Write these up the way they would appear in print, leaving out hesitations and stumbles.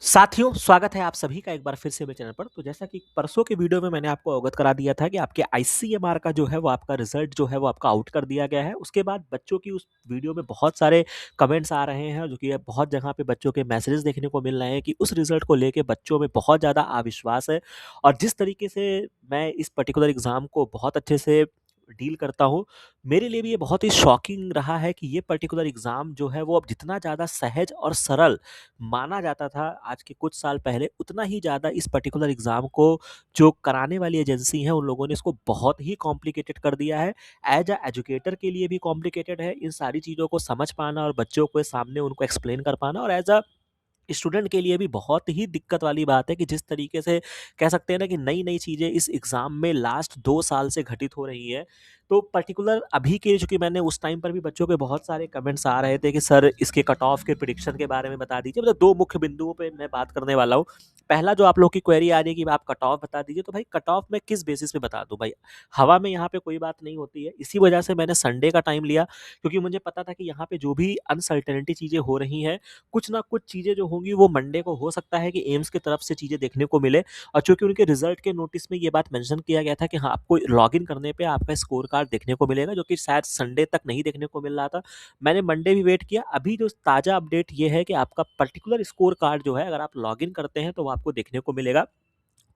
साथियों, स्वागत है आप सभी का एक बार फिर से मेरे चैनल पर। तो जैसा कि परसों के वीडियो में मैंने आपको अवगत करा दिया था कि आपके आईसीएमआर का जो है वो आपका रिजल्ट जो है वो आपका आउट कर दिया गया है। उसके बाद बच्चों की उस वीडियो में बहुत सारे कमेंट्स आ रहे हैं, जो कि बहुत जगह पे बच्चों के मैसेजेस देखने को मिल रहे हैं कि उस रिजल्ट को लेके बच्चों में बहुत ज़्यादा अविश्वास है। और जिस तरीके से मैं इस पर्टिकुलर एग्ज़ाम को बहुत अच्छे से डील करता हूँ, मेरे लिए भी ये बहुत ही शॉकिंग रहा है कि ये पर्टिकुलर एग्ज़ाम जो है वो अब जितना ज़्यादा सहज और सरल माना जाता था आज के कुछ साल पहले, उतना ही ज़्यादा इस पर्टिकुलर एग्ज़ाम को जो कराने वाली एजेंसी है, उन लोगों ने इसको बहुत ही कॉम्प्लिकेटेड कर दिया है। एज़ अ एजुकेटर के लिए भी कॉम्प्लिकेटेड है इन सारी चीज़ों को समझ पाना और बच्चों के सामने उनको एक्सप्लेन कर पाना, और एज़ अ स्टूडेंट के लिए भी बहुत ही दिक्कत वाली बात है कि जिस तरीके से कह सकते हैं ना कि नई-नई चीज़ें इस एग्ज़ाम में लास्ट 2 साल से घटित हो रही हैं। तो पर्टिकुलर अभी के, चूँकि मैंने उस टाइम पर भी बच्चों के बहुत सारे कमेंट्स आ रहे थे कि सर इसके कट ऑफ के प्रेडिक्शन के बारे में बता दीजिए। मतलब 2 मुख्य बिंदुओं पे मैं बात करने वाला हूँ। पहला जो आप लोग की क्वेरी आ रही है कि आप कट ऑफ बता दीजिए, तो भाई कट ऑफ मैं किस बेसिस पे बता दूँ भाई? हवा में यहाँ पे कोई बात नहीं होती है। इसी वजह से मैंने संडे का टाइम लिया, क्योंकि मुझे पता था कि यहाँ पे जो भी अनसर्टेनिटी चीज़ें हो रही हैं, कुछ ना कुछ चीज़ें जो होंगी वो मंडे को हो सकता है कि एम्स की तरफ से चीज़ें देखने को मिले। और चूँकि उनके रिज़ल्ट के नोटिस में ये बात मेंशन किया गया था कि हाँ, आपको लॉगिन करने पे आपका स्कोर कार्ड देखने को मिलेगा, जो कि शायद संडे तक नहीं देखने को मिल रहा था। मैंने मंडे भी वेट किया। अभी जो ताज़ा अपडेट ये है कि आपका पर्टिकुलर स्कोर कार्ड जो है, अगर आप लॉगिन करते हैं तो वो आपको देखने को मिलेगा।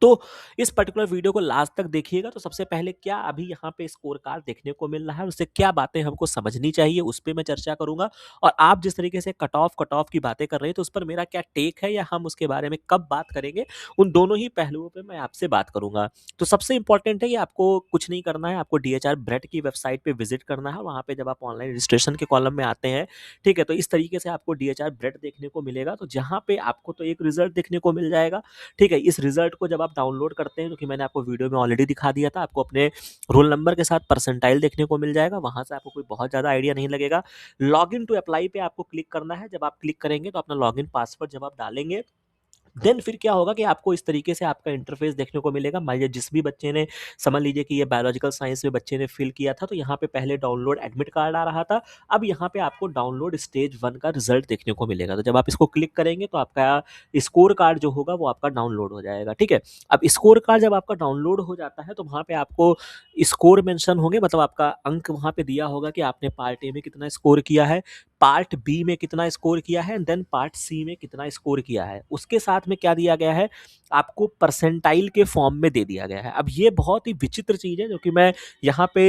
तो इस पर्टिकुलर वीडियो को लास्ट तक देखिएगा। तो सबसे पहले क्या अभी यहाँ पे स्कोर कार्ड देखने को मिल रहा है, उससे क्या बातें हमको समझनी चाहिए, उस पे मैं चर्चा करूँगा। और आप जिस तरीके से कट ऑफ की बातें कर रहे हैं, तो उस पर मेरा क्या टेक है या हम उसके बारे में कब बात करेंगे, उन दोनों ही पहलुओं पे मैं आपसे बात करूँगा। तो सबसे इम्पोर्टेंट है कि आपको कुछ नहीं करना है, आपको डीएचआर ब्रेड की वेबसाइट पे विज़िट करना है। वहाँ पे जब आप ऑनलाइन रजिस्ट्रेशन के कॉलम में आते हैं, ठीक है? तो इस तरीके से आपको डीएचआर ब्रेड देखने को मिलेगा। तो जहाँ पे आपको तो एक रिज़ल्ट देखने को मिल जाएगा, ठीक है? इस रिज़ल्ट को जब आप डाउनलोड करते हैं, जो कि मैंने आपको वीडियो में ऑलरेडी दिखा दिया था, आपको अपने रोल नंबर के साथ परसेंटाइल देखने को मिल जाएगा। वहाँ से आपको कोई बहुत ज़्यादा आइडिया नहीं लगेगा। लॉगिन टू अप्लाई पे आपको क्लिक करना है। जब आप क्लिक करेंगे तो अपना लॉगिन पासवर्ड जब आप डालेंगे, देन फिर क्या होगा कि आपको इस तरीके से आपका इंटरफेस देखने को मिलेगा। मान लीजिए जिस भी बच्चे ने, समझ लीजिए कि ये बायोलॉजिकल साइंस में बच्चे ने फिल किया था, तो यहाँ पे पहले डाउनलोड एडमिट कार्ड आ रहा था। अब यहाँ पे आपको डाउनलोड स्टेज 1 का रिजल्ट देखने को मिलेगा। तो जब आप इसको क्लिक करेंगे तो आपका स्कोर कार्ड जो होगा वो आपका डाउनलोड हो जाएगा, ठीक है? अब स्कोर कार्ड जब आपका डाउनलोड हो जाता है, तो वहाँ पे आपको स्कोर मेंशन होंगे, मतलब आपका अंक वहाँ पे दिया होगा कि आपने पार्ट ए में कितना स्कोर किया है, पार्ट बी में कितना स्कोर किया है, एंड देन पार्ट सी में कितना स्कोर किया है। उसके साथ में क्या दिया गया है, आपको परसेंटाइल के फॉर्म में दे दिया गया है। अब ये बहुत ही विचित्र चीज़ है, जो कि मैं यहाँ पे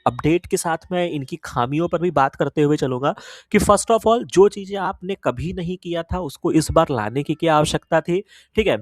अपडेट के साथ में इनकी खामियों पर भी बात करते हुए चलूँगा कि फर्स्ट ऑफ ऑल, जो चीज़ें आपने कभी नहीं किया था उसको इस बार लाने की क्या आवश्यकता थी, ठीक है?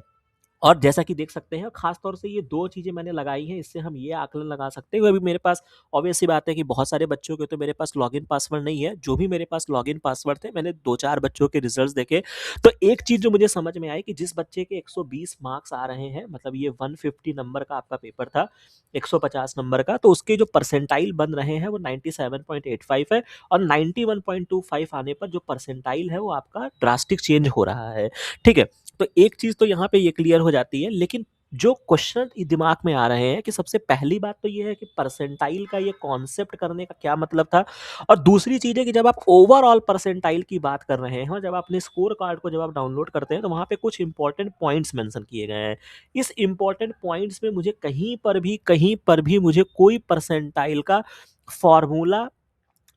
और जैसा कि देख सकते हैं, खास तौर से ये 2 चीज़ें मैंने लगाई हैं, इससे हम ये आकलन लगा सकते हैं कि अभी मेरे पास ऑब्वियस सी बात है कि बहुत सारे बच्चों के तो मेरे पास लॉगिन पासवर्ड नहीं है। जो भी मेरे पास लॉगिन पासवर्ड थे, मैंने 2-4 बच्चों के रिजल्ट्स देखे। तो एक चीज़ जो मुझे समझ में आई कि जिस बच्चे के 120 मार्क्स आ रहे हैं, मतलब ये 150 नंबर का आपका पेपर था, 150 नंबर का, तो उसके जो परसेंटाइल बन रहे हैं वो 97.85 है। और 91.25 आने पर जो परसेंटाइल है वो आपका ड्रास्टिक चेंज हो रहा है, ठीक है? तो एक चीज़ तो यहाँ पे ये क्लियर हो जाती है, लेकिन जो क्वेश्चन दिमाग में आ रहे हैं कि सबसे पहली बात तो ये है कि परसेंटाइल का ये कॉन्सेप्ट करने का क्या मतलब था। और दूसरी चीज़ है कि जब आप ओवरऑल परसेंटाइल की बात कर रहे हैं और जब अपने स्कोर कार्ड को जब आप डाउनलोड करते हैं, तो वहाँ पे कुछ इंपॉर्टेंट पॉइंट्स मेंशन किए गए हैं। इस इंपॉर्टेंट पॉइंट्स में मुझे कहीं पर भी मुझे कोई परसेंटाइल का फॉर्मूला,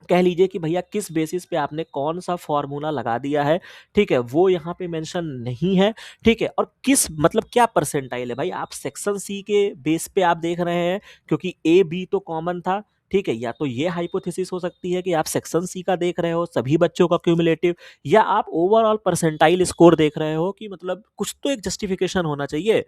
कह लीजिए कि भैया किस बेसिस पे आपने कौन-सा फ़ॉर्मूला लगा दिया है, ठीक है? वो यहाँ पे मेंशन नहीं है, ठीक है? और किस, मतलब क्या परसेंटाइल है भाई? आप सेक्शन सी के बेस पे आप देख रहे हैं, क्योंकि ए, बी तो कॉमन था, ठीक है? या तो ये हाइपोथेसिस हो सकती है कि आप सेक्शन सी का देख रहे हो, सभी बच्चों का क्युमुलेटिव, या आप ओवरऑल परसेंटाइल स्कोर देख रहे हो कि मतलब कुछ तो एक जस्टिफिकेशन होना चाहिए।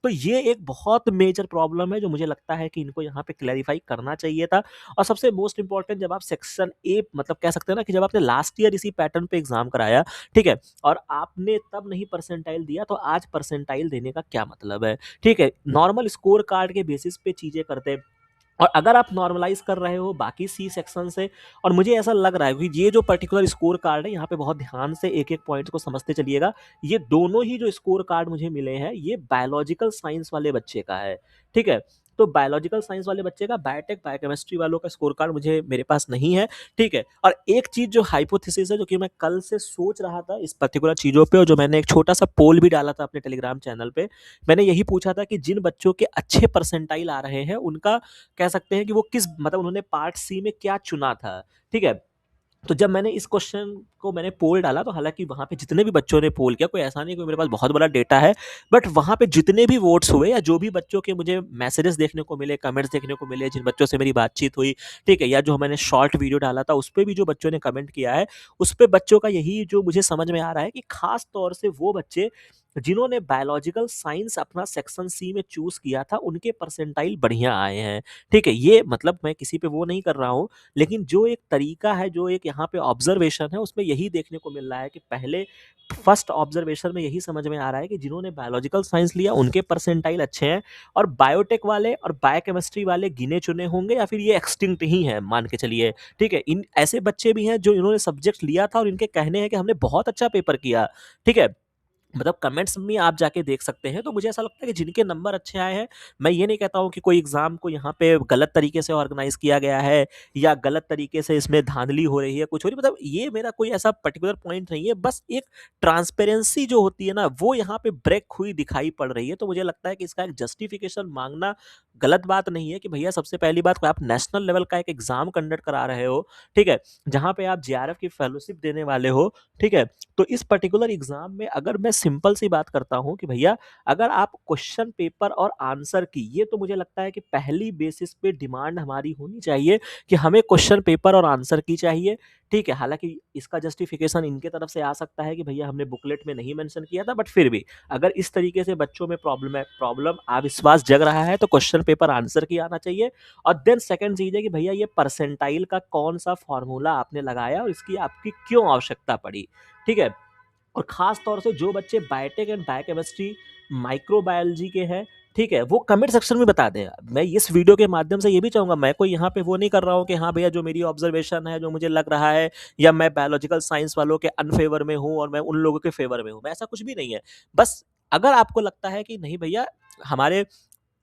तो ये एक बहुत मेजर प्रॉब्लम है, जो मुझे लगता है कि इनको यहाँ पे क्लैरिफ़ाई करना चाहिए था। और सबसे मोस्ट इम्पोर्टेंट, जब आप सेक्शन ए, मतलब कह सकते हैं ना कि जब आपने लास्ट ईयर इसी पैटर्न पे एग्जाम कराया, ठीक है, और आपने तब नहीं परसेंटाइल दिया, तो आज परसेंटाइल देने का क्या मतलब है, ठीक है? नॉर्मल स्कोर कार्ड के बेसिस पे चीजें करते, और अगर आप नॉर्मलाइज कर रहे हो बाकी सी सेक्शन से, और मुझे ऐसा लग रहा है कि ये जो पर्टिकुलर स्कोर कार्ड है, यहाँ पे बहुत ध्यान से एक एक पॉइंट को समझते चलिएगा। ये दोनों ही जो स्कोर कार्ड मुझे मिले हैं, ये बायोलॉजिकल साइंस वाले बच्चे का है, ठीक है? तो बायोलॉजिकल साइंस वाले बच्चे का बायोटेक, बायोकेमिस्ट्री वालों का स्कोर कार्ड मुझे मेरे पास नहीं है, ठीक है। और एक चीज़ जो हाइपोथेसिस है, जो कि मैं कल से सोच रहा था इस पर्टिकुलर चीज़ों पे, और जो मैंने एक छोटा-सा पोल भी डाला था अपने टेलीग्राम चैनल पे, मैंने यही पूछा था कि जिन बच्चों के अच्छे परसेंटाइल आ रहे हैं, उनका कह सकते हैं कि वो किस मतलब उन्होंने पार्ट सी में क्या चुना था, ठीक है। तो जब मैंने इस क्वेश्चन को मैंने पोल डाला, तो हालाँकि वहाँ पे जितने भी बच्चों ने पोल किया, कोई ऐसा नहीं, कोई मेरे पास बहुत बड़ा डेटा है, बट वहाँ पे जितने भी वोट्स हुए या जो भी बच्चों के मुझे मैसेजेस देखने को मिले, कमेंट्स देखने को मिले, जिन बच्चों से मेरी बातचीत हुई, ठीक है, या जो मैंने शॉर्ट वीडियो डाला था, उसपे भी जो बच्चों ने कमेंट किया है, उसपे बच्चों का यही जो मुझे समझ में आ रहा है कि खास तौर से वो बच्चे जिन्होंने बायोलॉजिकल साइंस अपना सेक्शन सी में चूज़ किया था, उनके परसेंटाइल बढ़िया आए हैं, ठीक है। ये मतलब मैं किसी पे वो नहीं कर रहा हूँ, लेकिन जो एक तरीका है, जो एक यहाँ पे ऑब्जर्वेशन है, उसमें यही देखने को मिल रहा है कि पहले फर्स्ट ऑब्जर्वेशन में यही समझ में आ रहा है कि जिन्होंने बायोलॉजिकल साइंस लिया उनके परसेंटाइल अच्छे हैं, और बायोटेक वाले और बायोकेमिस्ट्री वाले गिने चुने होंगे, या फिर ये एक्सटिंक्ट ही हैं, मान के चलिए, ठीक है। इन ऐसे बच्चे भी हैं जो इन्होंने सब्जेक्ट लिया था और इनके कहने हैं कि हमने बहुत अच्छा पेपर किया, ठीक है। मतलब कमेंट्स में आप जाके देख सकते हैं। तो मुझे ऐसा लगता है कि जिनके नंबर अच्छे आए हैं, मैं ये नहीं कहता हूँ कि कोई एग्ज़ाम को यहाँ पे गलत तरीके से ऑर्गेनाइज़ किया गया है, या गलत तरीके से इसमें धाँधली हो रही है, कुछ हो रही है, मतलब ये मेरा कोई ऐसा पर्टिकुलर पॉइंट नहीं है। बस एक ट्रांसपेरेंसी जो होती है ना, वो यहाँ पे ब्रेक हुई दिखाई पड़ रही है। तो मुझे लगता है कि इसका एक जस्टिफ़िकेशन माँगना गलत बात नहीं है कि भैया, सबसे पहली बात, आप नेशनल लेवल का एक एग्ज़ाम कंडक्ट करा रहे हो, ठीक है? जहाँ पे आप जेआरएफ की फेलोशिप देने वाले हो, ठीक है? तो इस पर्टिकुलर एग्जाम में अगर मैं सिंपल सी बात करता हूँ कि भैया, अगर आप क्वेश्चन पेपर और आंसर की, ये तो मुझे लगता है कि पहली बेसिस पे डिमांड हमारी होनी चाहिए कि हमें क्वेश्चन पेपर और आंसर की चाहिए, ठीक है। हालांकि इसका जस्टिफिकेशन इनके तरफ से आ सकता है कि भैया हमने बुकलेट में नहीं मेंशन किया था, बट फिर भी अगर इस तरीके से बच्चों में प्रॉब्लम अविश्वास जग रहा है, तो क्वेश्चन पेपर आंसर की आना चाहिए। और देन सेकंड चीज है कि भैया, ये परसेंटाइल का कौन सा फॉर्मूला आपने लगाया और इसकी आपकी क्यों आवश्यकता पड़ी, ठीक है। और ख़ास तौर से जो बच्चे बायोटेक एंड बायोकेमिस्ट्री, माइक्रोबायोलॉजी के हैं, ठीक है, वो कमेंट सेक्शन में बता दें। मैं इस वीडियो के माध्यम से ये भी चाहूँगा, मैं कोई यहाँ पे वो नहीं कर रहा हूँ कि हाँ भैया, जो मेरी ऑब्जर्वेशन है, जो मुझे लग रहा है, या मैं बायोलॉजिकल साइंस वालों के अनफेवर में हूँ और मैं उन लोगों के फेवर में हूँ, मैं ऐसा कुछ भी नहीं है। बस अगर आपको लगता है कि नहीं भैया, हमारे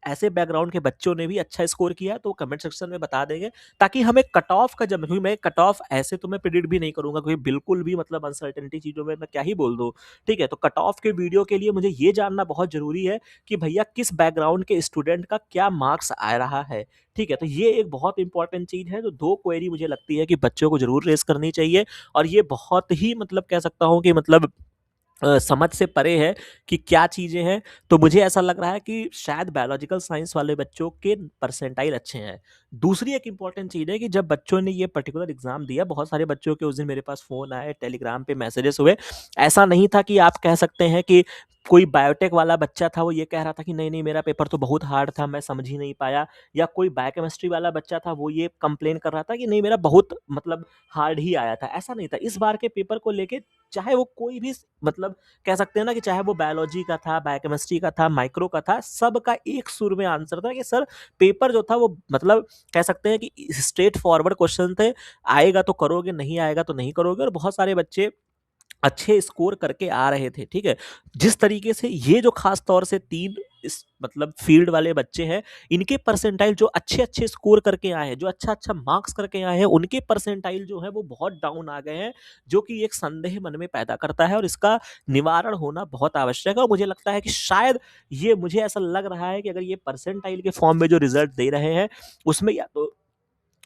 ऐसे बैकग्राउंड के बच्चों ने भी अच्छा स्कोर किया है, तो कमेंट सेक्शन में बता देंगे, ताकि हमें कट ऑफ का, जब क्योंकि मैं कट ऑफ ऐसे तो मैं प्रिडिक्ट भी नहीं करूंगा, क्योंकि बिल्कुल भी मतलब अनसर्टेनिटी चीज़ों में मैं क्या ही बोल दूँ, ठीक है। तो कट ऑफ के वीडियो के लिए मुझे ये जानना बहुत ज़रूरी है कि भैया, किस बैकग्राउंड के स्टूडेंट का क्या मार्क्स आ रहा है, ठीक है। तो ये एक बहुत इंपॉर्टेंट चीज़ है, जो दो क्वेरी मुझे लगती है कि बच्चों को जरूर रेस करनी चाहिए। और ये बहुत ही मतलब कह सकता हूँ कि मतलब समझ से परे है कि क्या चीज़ें हैं। तो मुझे ऐसा लग रहा है कि शायद बायोलॉजिकल साइंस वाले बच्चों के परसेंटाइल अच्छे हैं। दूसरी एक इम्पॉर्टेंट चीज़ है कि जब बच्चों ने ये पर्टिकुलर एग्ज़ाम दिया, बहुत सारे बच्चों के उस दिन मेरे पास फ़ोन आए, टेलीग्राम पे मैसेजेस हुए। ऐसा नहीं था कि आप कह सकते हैं कि कोई बायोटेक वाला बच्चा था, वो ये कह रहा था कि नहीं, नहीं, मेरा पेपर तो बहुत हार्ड था, मैं समझ ही नहीं पाया। या कोई बायोकेमिस्ट्री वाला बच्चा था, वो ये कंप्लेन कर रहा था कि नहीं, मेरा बहुत मतलब हार्ड ही आया था। ऐसा नहीं था। इस बार के पेपर को लेके, चाहे वो कोई भी मतलब कह सकते हैं ना, कि चाहे वो बायोलॉजी का था, बायोकेमिस्ट्री का था, माइक्रो का था, सबका एक सुर में आंसर था कि सर, पेपर जो था वो मतलब कह सकते हैं कि स्ट्रेट फॉरवर्ड क्वेश्चन थे, आएगा तो करोगे, नहीं आएगा तो नहीं करोगे। और बहुत सारे बच्चे अच्छे स्कोर करके आ रहे थे, ठीक है। जिस तरीके से ये जो खास तौर से 3 इस मतलब फील्ड वाले बच्चे हैं, इनके परसेंटाइल जो अच्छे-अच्छे स्कोर करके आए हैं, जो अच्छा-अच्छा मार्क्स करके आए हैं, उनके परसेंटाइल जो है वो बहुत डाउन आ गए हैं, जो कि एक संदेह मन में पैदा करता है, और इसका निवारण होना बहुत आवश्यक है। और मुझे लगता है कि शायद ये, मुझे ऐसा लग रहा है कि अगर ये परसेंटाइल के फॉर्म में जो रिजल्ट दे रहे हैं, उसमें या तो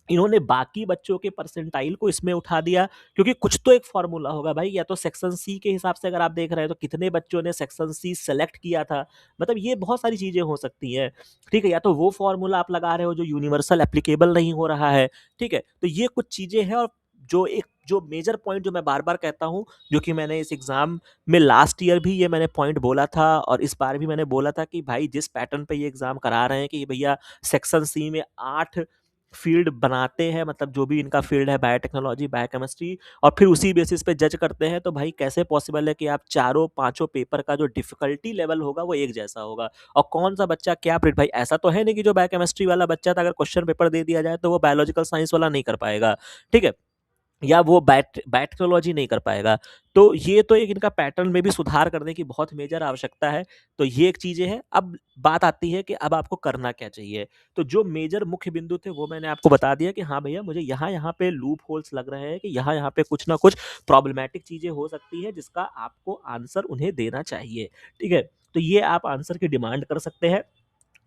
इन्होंने बाकी बच्चों के परसेंटाइल को इसमें उठा दिया, क्योंकि कुछ तो एक फॉर्मूला होगा भाई। या तो सेक्शन सी के हिसाब से अगर आप देख रहे हैं, तो कितने बच्चों ने सेक्शन सी सेलेक्ट किया था, मतलब ये बहुत सारी चीजें हो सकती हैं, ठीक है। या तो वो फॉर्मूला आप लगा रहे हो जो यूनिवर्सल एप्लीकेबल नहीं हो रहा है, ठीक है। तो ये कुछ चीजें हैं। और जो मेजर पॉइंट जो मैं बार बार कहता हूँ, जो कि मैंने इस एग्जाम में लास्ट ईयर भी ये मैंने पॉइंट बोला था, और इस बार भी मैंने बोला था कि भाई, जिस पैटर्न पे ये एग्जाम करा रहे हैं कि भैया, सेक्शन सी में 8 फील्ड बनाते हैं, मतलब जो भी इनका फील्ड है, बायोटेक्नोलॉजी, बायोकेमिस्ट्री, और फिर उसी बेसिस पे जज करते हैं, तो भाई कैसे पॉसिबल है कि आप चारों पांचों पेपर का जो डिफिकल्टी लेवल होगा वो एक जैसा होगा। और कौन सा बच्चा क्या प्रिंट, भाई ऐसा तो है नहीं कि जो बायोकेमिस्ट्री वाला बच्चा था, अगर क्वेश्चन पेपर दे दिया जाए तो वो बायोलॉजिकल साइंस वाला नहीं कर पाएगा, ठीक है। या वो बैक्टीरियोलॉजी नहीं कर पाएगा। तो ये तो एक इनका पैटर्न में भी सुधार करने की बहुत मेजर आवश्यकता है। तो ये एक चीज़ें हैं। अब बात आती है कि अब आपको करना क्या चाहिए? तो जो मेजर मुख्य बिंदु थे वो मैंने आपको बता दिया कि हाँ भैया, मुझे यहाँ-यहाँ पे लूप होल्स लग रहे हैं कि यहाँ-यहाँ पे कुछ ना कुछ प्रॉब्लमैटिक चीज़ें हो सकती हैं जिसका आपको आंसर उन्हें देना चाहिए। ठीक है? तो ये आप आंसर की डिमांड कर सकते हैं।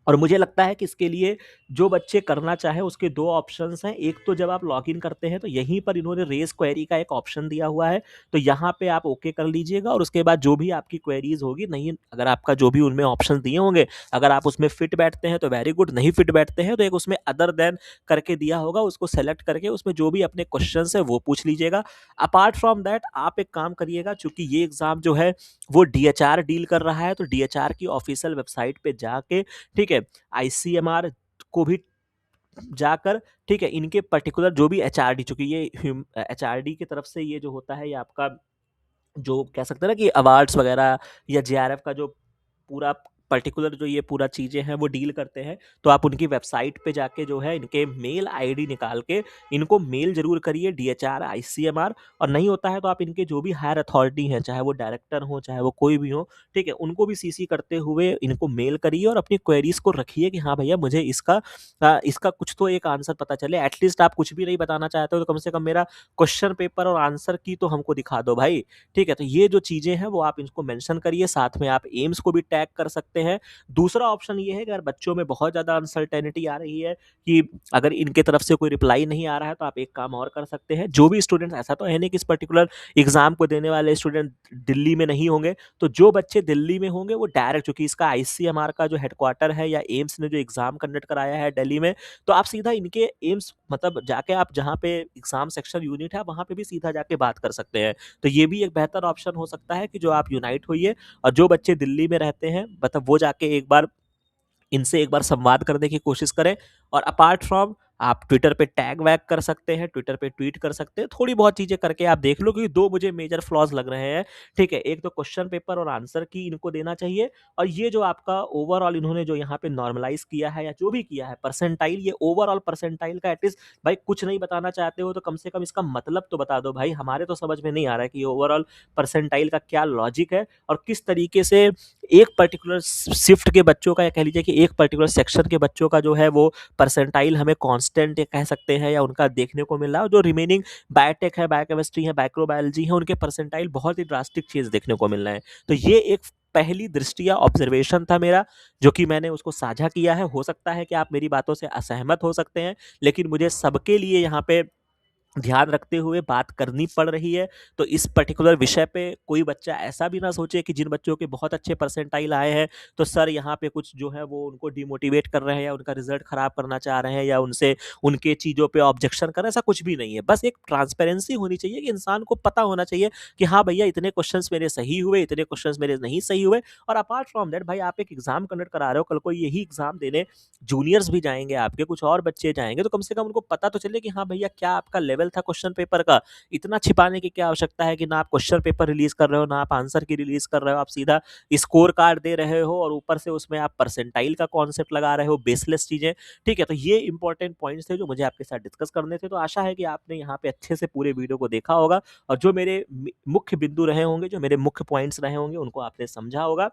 और मुझे लगता है कि इसके लिए जो बच्चे करना चाहें उसके 2 ऑप्शंस हैं। एक तो जब आप लॉगिन करते हैं तो यहीं पर इन्होंने रेज़ क्वेरी का एक ऑप्शन दिया हुआ है। तो यहाँ पे आप ओके कर लीजिएगा और उसके बाद जो भी आपकी क्वेरीज़ होगी, नहीं अगर आपका जो भी उनमें ऑप्शन दिए होंगे, अगर आप उसमें फिट बैठते हैं तो वेरी गुड, नहीं फिट बैठते हैं तो एक उसमें अदर देन करके दिया होगा, उसको सेलेक्ट करके उसमें जो भी अपने क्वेश्चन्स हैं वो पूछ लीजिएगा। अपार्ट फ्रॉम दैट आप एक काम करिएगा, चूँकि ये एग्ज़ाम जो है वो डीएचआर डील कर रहा है, तो डीएचआर की ऑफ़िशियल वेबसाइट पे जाके, ठीक है, आईसीएमआर को भी जाकर, ठीक है, इनके पर्टिकुलर जो भी एचआरडी, चूँकि ये एचआरडी की तरफ से ये जो होता है, ये आपका जो कह सकते हैं ना कि अवार्ड्स वगैरह या जेआरएफ का जो पूरा पर्टिकुलर जो ये पूरा चीज़ें हैं वो डील करते हैं। तो आप उनकी वेबसाइट पे जाके जो है इनके मेल आईडी निकाल के इनको मेल ज़रूर करिए, डीएचआर, आईसीएमआर। और नहीं होता है तो आप इनके जो भी हायर अथॉरिटी हैं, चाहे वो डायरेक्टर हों, चाहे वो कोई भी हो, ठीक है, उनको भी सीसी करते हुए इनको मेल करिए और अपनी क्वेरीज़ को रखिए कि हाँ भैया, मुझे इसका कुछ तो एक आंसर पता चले। एटलीस्ट आप कुछ भी नहीं बताना चाहते हो तो कम से कम मेरा क्वेश्चन पेपर और आंसर की तो हमको दिखा दो भाई। ठीक है? तो ये जो चीज़ें हैं वो आप इनको मेंशन करिए, साथ में आप एम्स को भी टैग कर सकते हैं। दूसरा ऑप्शन ये है कि अगर बच्चों में बहुत ज़्यादा अनसर्टेनिटी आ रही है कि अगर इनके तरफ से कोई रिप्लाई नहीं आ रहा है, तो आप एक काम और कर सकते हैं। जो भी स्टूडेंट्स, ऐसा तो है नहीं कि इस पर्टिकुलर एग्ज़ाम को देने वाले स्टूडेंट दिल्ली में नहीं होंगे, तो जो बच्चे दिल्ली में होंगे वो डायरेक्ट, चूँकि इसका आईसीएमआर का जो हेडक्वार्टर है या एम्स ने जो एग्ज़ाम कंडक्ट कराया है दिल्ली में, तो आप सीधा इनके एम्स मतलब जाके आप जहाँ पे एग्ज़ाम सेक्शन यूनिट है, वहाँ पे भी सीधा जाके बात कर सकते हैं। तो ये भी एक बेहतर ऑप्शन हो सकता है कि जो आप यूनाइट होइए और जो बच्चे दिल्ली में रहते हैं, मतलब वो जाके एक बार इनसे एक बार संवाद करने की कोशिश करें। और अपार्ट फ्रॉम, आप ट्विटर पे टैग वैग कर सकते हैं, ट्विटर पे ट्वीट कर सकते हैं, थोड़ी बहुत चीज़ें करके आप देख लो, क्योंकि 2 मुझे मेजर फ्लॉज़ लग रहे हैं, ठीक है? एक तो क्वेश्चन पेपर और आंसर की इनको देना चाहिए, और ये जो आपका ओवरऑल इन्होंने जो यहाँ पे नॉर्मलाइज़ किया है या जो भी किया है परसेंटाइल, ये ओवरऑल परसेंटाइल का एटलीस्ट भाई कुछ नहीं बताना चाहते हो तो कम से कम इसका मतलब तो बता दो भाई। हमारे तो समझ में नहीं आ रहा है कि ये ओवरऑल परसेंटाइल का क्या लॉजिक है और किस तरीके से एक पर्टिकुलर शिफ्ट के बच्चों का, या कह लीजिए कि एक पर्टिकुलर सेक्शन के बच्चों का जो है वो परसेंटाइल हमें कांस्टेंट कह सकते हैं या उनका देखने को मिल रहा है, और जो रिमेनिंग बायोटेक है, बायोकेमिस्ट्री है, माइक्रोबायोलॉजी है, उनके परसेंटाइल बहुत ही ड्रास्टिक चीज़ देखने को मिल रहे हैं। तो ये एक पहली दृष्टया ऑब्जर्वेशन था मेरा, जो कि मैंने उसको साझा किया है। हो सकता है कि आप मेरी बातों से असहमत हो सकते हैं, लेकिन मुझे सबके लिए यहाँ पे ध्यान रखते हुए बात करनी पड़ रही है। तो इस पर्टिकुलर विषय पे कोई बच्चा ऐसा भी ना सोचे कि जिन बच्चों के बहुत अच्छे परसेंटाइल आए हैं, तो सर यहाँ पे कुछ जो है वो उनको डिमोटिवेट कर रहे हैं या उनका रिजल्ट खराब करना चाह रहे हैं या उनसे उनके चीज़ों पे ऑब्जेक्शन कर रहे हैं, ऐसा कुछ भी नहीं है। बस एक ट्रांसपेरेंसी होनी चाहिए कि इंसान को पता होना चाहिए कि हाँ भैया, इतने क्वेश्चंस मेरे सही हुए, इतने क्वेश्चंस मेरे नहीं सही हुए। और अपार्ट फ्रॉम दैट भाई, आप एक एग्जाम कंडक्ट करा रहे हो, कल को यही एग्जाम देने जूनियर्स भी जाएंगे, आपके कुछ और बच्चे जाएंगे, तो कम से कम उनको पता तो चले कि हाँ भैया, क्या आपका लेवल था क्वेश्चन पेपर का। इतना छिपाने की क्या आवश्यकता है कि ना आप क्वेश्चन पेपर रिलीज कर रहे हो, ना आप आंसर की रिलीज कर रहे हो, आप सीधा स्कोर कार्ड दे रहे हो और ऊपर से उसमें आप परसेंटाइल का कॉन्सेप्ट लगा रहे हो, बेसलेस चीजें। ठीक है? तो ये इंपॉर्टेंट पॉइंट्स थे जो मुझे आपके साथ डिस्कस करने थे। तो आशा है कि आपने यहाँ पे अच्छे से पूरे वीडियो को देखा होगा और जो मेरे मुख्य बिंदु रहे होंगे, जो मेरे मुख्य पॉइंट्स रहे होंगे, उनको आपने समझा होगा।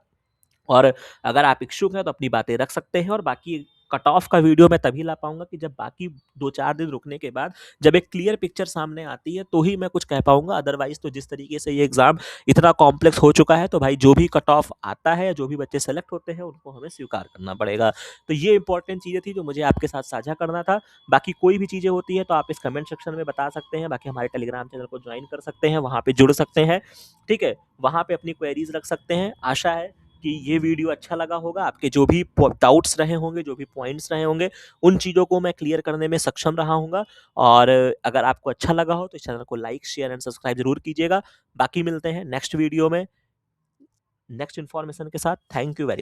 और अगर आप इच्छुक हैं तो अपनी बातें रख सकते हैं, और बाकी कट ऑफ का वीडियो मैं तभी ला पाऊँगा कि जब बाकी 2-4 दिन रुकने के बाद जब एक क्लियर पिक्चर सामने आती है, तो ही मैं कुछ कह पाऊँगा। अदरवाइज़ तो जिस तरीके से ये एग्ज़ाम इतना कॉम्प्लेक्स हो चुका है, तो भाई जो भी कट ऑफ आता है, जो भी बच्चे सेलेक्ट होते हैं, उनको हमें स्वीकार करना पड़ेगा। तो ये इंपॉर्टेंट चीज़ें थी जो मुझे आपके साथ साझा करना था। बाकी कोई भी चीज़ें होती हैं तो आप इस कमेंट सेक्शन में बता सकते हैं। बाकी हमारे टेलीग्राम चैनल को जॉइन कर सकते हैं, वहाँ पे जुड़ सकते हैं। ठीक है? वहाँ पे अपनी क्वेरीज़ रख सकते हैं। आशा है कि ये वीडियो अच्छा लगा होगा। आपके जो भी डाउट्स रहे होंगे, जो भी पॉइंट्स रहे होंगे, उन चीज़ों को मैं क्लियर करने में सक्षम रहा हूँगा। और अगर आपको अच्छा लगा हो तो इस चैनल को लाइक, शेयर एंड सब्सक्राइब ज़रूर कीजिएगा। बाकी मिलते हैं नेक्स्ट वीडियो में, नेक्स्ट इन्फॉर्मेशन के साथ। Thank you very much.